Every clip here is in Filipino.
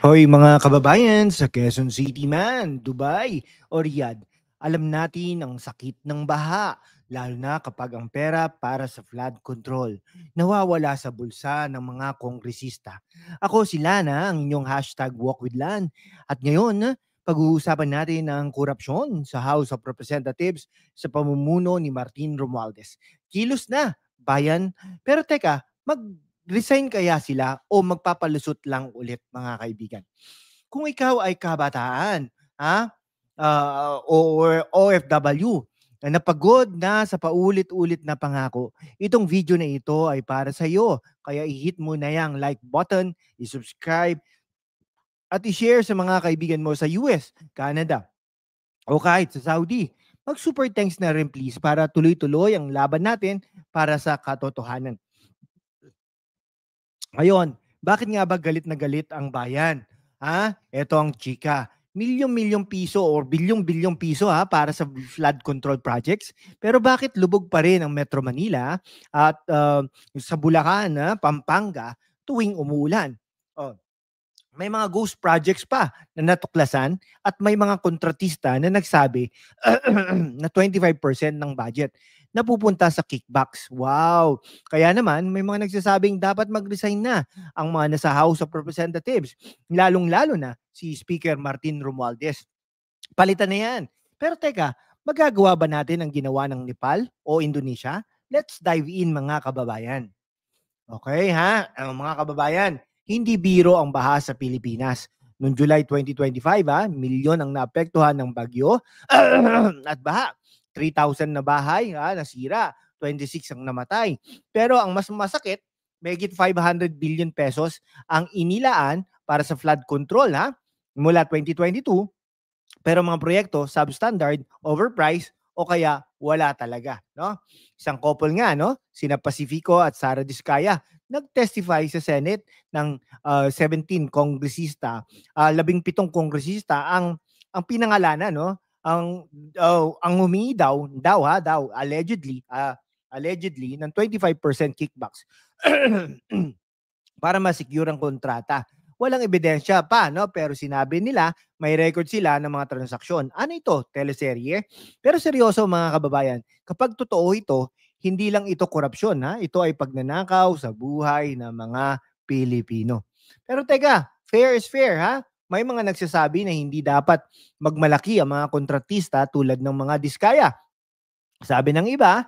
Hoy mga kababayan sa Quezon City man, Dubai o Riyadh, alam natin ang sakit ng baha, lalo na kapag ang pera para sa flood control nawawala sa bulsa ng mga kongresista. Ako si Lana, ang inyong hashtag #WalkWithLan. At ngayon, pag-uusapan natin ang korupsyon sa House of Representatives sa pamumuno ni Martin Romualdez. Kilos na, bayan. Pero teka, resign kaya sila o magpapalusot lang ulit mga kaibigan? Kung ikaw ay kabataan, ha? Or OFW na napagod na sa paulit-ulit na pangako, itong video na ito ay para sa iyo. Kaya i-hit mo na yung like button, i-subscribe at i-share sa mga kaibigan mo sa US, Canada o kahit sa Saudi. Mag-super thanks na rin please para tuloy-tuloy ang laban natin para sa katotohanan. Ngayon, bakit nga ba galit na galit ang bayan? Ito ang chika. Milyong-milyong piso or bilyong-bilyong piso para sa flood control projects. Pero bakit lubog pa rin ang Metro Manila at sa Bulacan, Pampanga tuwing umuulan? Oh, may mga ghost projects pa na natuklasan at may mga kontratista na nagsabi na 25% ng budget napupunta sa kickbacks. Wow! Kaya naman, may mga nagsasabing dapat mag-resign na ang mga nasa House of Representatives, lalong-lalo na si Speaker Martin Romualdez. Palitan na yan. Pero teka, magagawa ba natin ang ginawa ng Nepal o Indonesia? Let's dive in mga kababayan. Okay mga kababayan, hindi biro ang baha sa Pilipinas. Noong July 2025, milyon ang naapektuhan ng bagyo at baha. 3,000 na bahay nasira, 26 ang namatay. Pero ang mas masakit, mahigit 500 billion pesos ang inilaan para sa flood control mula 2022. Pero mga proyekto substandard, overpriced o kaya wala talaga, no? Isang couple nga, no, sina Pacifico at Sara Diskaya, nag-testify sa Senate ng 17 kongresista, 17 kongresista ang pinangalanan, no, ang humingi daw allegedly ng 25% kickbacks para ma-secure ang kontrata. Walang ebidensya pa, no? Pero sinabi nila may record sila ng mga transaksyon. Ano ito? Teleserye? Pero seryoso mga kababayan, kapag totoo ito, hindi lang ito korupsyon, ito ay pagnanakaw sa buhay ng mga Pilipino. Pero teka, fair is fair, May mga nagsasabi na hindi dapat magmalaki ang mga kontratista tulad ng mga diskaya. Sabi ng iba,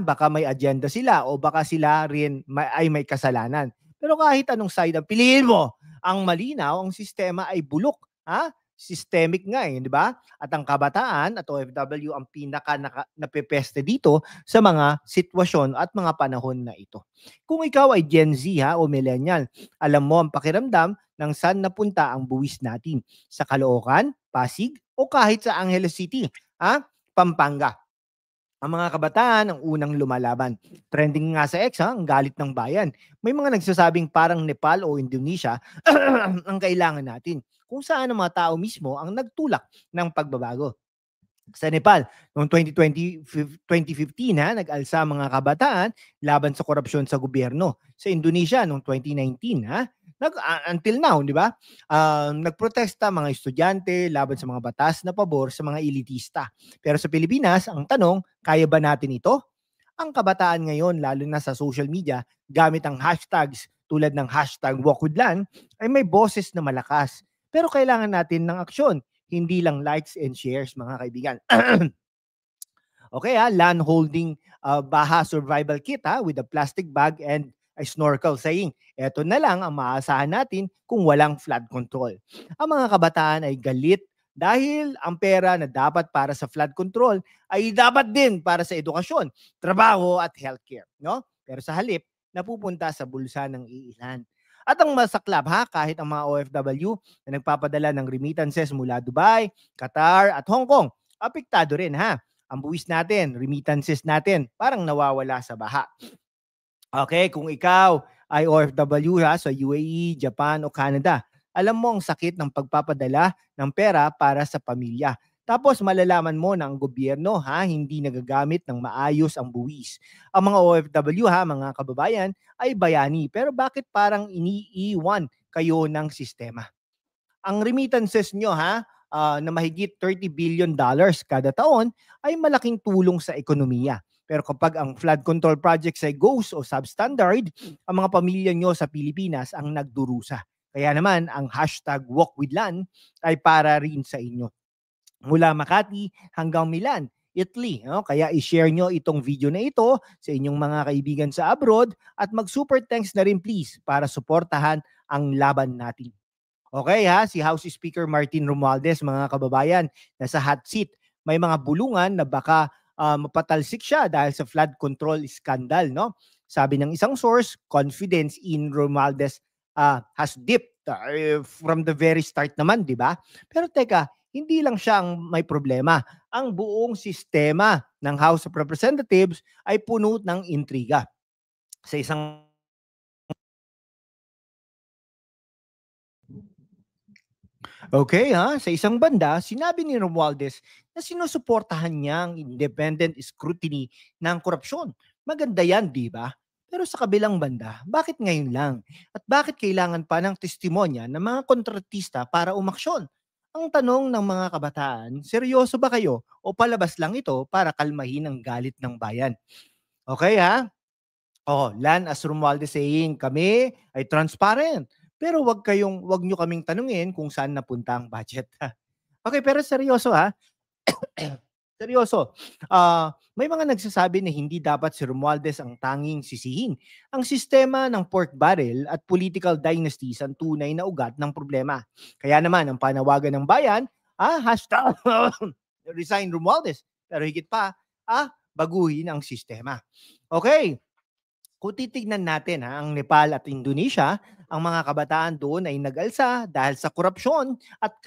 baka may agenda sila o baka sila rin ay may kasalanan. Pero kahit anong side ang piliin mo, ang malinaw, ang sistema ay bulok. Systemic nga di ba? At ang kabataan at OFW ang pinaka napepeste dito sa mga sitwasyon at mga panahon na ito. Kung ikaw ay Gen Z o millennial, alam mo ang pakiramdam ng saan napunta ang buwis natin. Sa Caloocan, Pasig, o kahit sa Angeles City, Pampanga. Ang mga kabataan ang unang lumalaban. Trending nga sa X, ang galit ng bayan. May mga nagsasabing parang Nepal o Indonesia ang kailangan natin. Kung saan ang mga tao mismo ang nagtulak ng pagbabago. Sa Nepal, noong 2015, nag-alsa mga kabataan laban sa korupsyon sa gobyerno. Sa Indonesia, noong 2019, until now, di ba? Nagprotesta mga estudyante laban sa mga batas na pabor sa mga elitista. Pero sa Pilipinas, ang tanong, kaya ba natin ito? Ang kabataan ngayon, lalo na sa social media, gamit ang hashtags tulad ng hashtag #WalkWithLan, ay may boses na malakas. Pero kailangan natin ng aksyon, hindi lang likes and shares mga kaibigan. Okay land holding baha survival kit with a plastic bag and a snorkel saying, eto na lang ang maaasahan natin kung walang flood control. Ang mga kabataan ay galit dahil ang pera na dapat para sa flood control ay dapat din para sa edukasyon, trabaho at healthcare, no? Pero sa halip, napupunta sa bulsa ng iilan. At ang masaklap kahit ang mga OFW na nagpapadala ng remittances mula Dubai, Qatar at Hong Kong, apektado rin ang buwis natin, remittances natin, parang nawawala sa baha. Okay, kung ikaw ay OFW sa UAE, Japan o Canada, alam mo ang sakit ng pagpapadala ng pera para sa pamilya. Tapos malalaman mo na ang gobyerno hindi nagagamit ng maayos ang buwis. Ang mga OFW mga kababayan ay bayani, pero bakit parang iniiwan kayo ng sistema? Ang remittances nyo na mahigit $30 billion kada taon ay malaking tulong sa ekonomiya. Pero kapag ang flood control projects ay ghost o substandard, ang mga pamilya nyo sa Pilipinas ang nagdurusa. Kaya naman, ang hashtag Walk with Land ay para rin sa inyo. Mula Makati hanggang Milan, Italy. No? Kaya i-share nyo itong video na ito sa inyong mga kaibigan sa abroad at mag-super thanks na rin please para suportahan ang laban natin. Okay si House Speaker Martin Romualdez, mga kababayan, nasa hot seat. May mga bulungan na baka mapatalsik siya dahil sa flood control scandal, no? Sabi ng isang source, confidence in Romualdez has dipped from the very start naman, di ba? Pero teka, hindi lang siya ang may problema. Ang buong sistema ng House of Representatives ay puno ng intriga. Sa isang Okay sa isang banda, sinabi ni Romualdez na sinusuportahan niya ang independent scrutiny ng korupsyon. Maganda yan, di ba? Pero sa kabilang banda, bakit ngayon lang? At bakit kailangan pa ng testimonya ng mga kontratista para umaksyon? Ang tanong ng mga kabataan, seryoso ba kayo o palabas lang ito para kalmahin ang galit ng bayan? Okay Oh, Lan as Romualdez saying, kami ay transparent. Pero wag nyo kaming tanungin kung saan napunta ang budget. Okay, pero seryoso seryoso. May mga nagsasabi na hindi dapat si Romualdez ang tanging sisihin. Ang sistema ng pork barrel at political dynasties ang tunay na ugat ng problema. Kaya naman ang panawagan ng bayan, hashtag resign Romualdez. Pero higit pa, baguhin ang sistema. Okay, kung titignan natin ang Nepal at Indonesia, ang mga kabataan doon ay nag-alsa dahil sa korupsyon at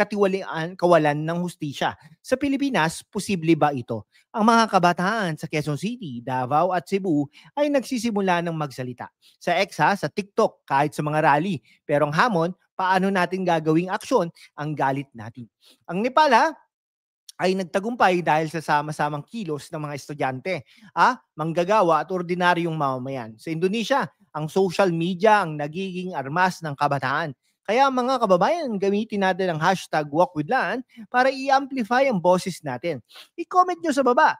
kawalan ng hustisya. Sa Pilipinas, posible ba ito? Ang mga kabataan sa Quezon City, Davao at Cebu ay nagsisimula ng magsalita. Sa X sa TikTok, kahit sa mga rally. Pero ang hamon, paano natin gagawing aksyon ang galit natin? Ang Nepal ay nagtagumpay dahil sa sama-samang kilos ng mga estudyante, manggagawa at ordinaryong mamamayan. Sa Indonesia, ang social media ang nagiging armas ng kabataan. Kaya mga kababayan, gamitin natin ang hashtag #WalkWithLan para i-amplify ang boses natin. I-comment nyo sa baba,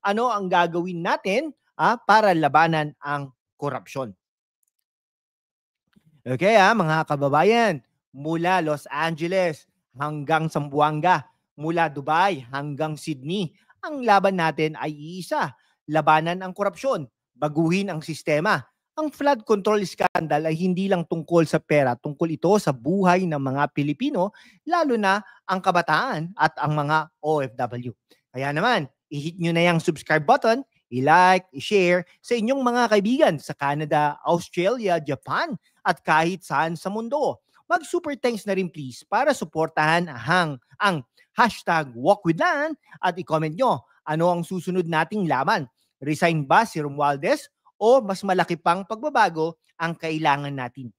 ano ang gagawin natin para labanan ang korupsyon. Okay mga kababayan, mula Los Angeles hanggang Zamboanga, mula Dubai hanggang Sydney, ang laban natin ay iisa. Labanan ang korupsyon, baguhin ang sistema. Ang flood control scandal ay hindi lang tungkol sa pera, tungkol ito sa buhay ng mga Pilipino, lalo na ang kabataan at ang mga OFW. Kaya naman, i-hit nyo na yung subscribe button, i-like, i-share sa inyong mga kaibigan sa Canada, Australia, Japan, at kahit saan sa mundo. Mag-super thanks na rin please para suportahan ang hashtag #WalkWithLan at i-comment nyo ano ang susunod nating laban. Resign ba si Romualdez o mas malaki pang pagbabago ang kailangan natin?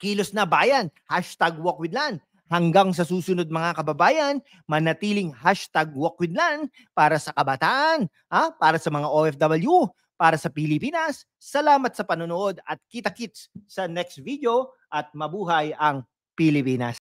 Kilos na bayan, hashtag #WalkWithLan. Hanggang sa susunod mga kababayan, manatiling hashtag #WalkWithLan para sa kabataan, para sa mga OFW, para sa Pilipinas. Salamat sa panonood at kita-kits sa next video at mabuhay ang Pilipinas.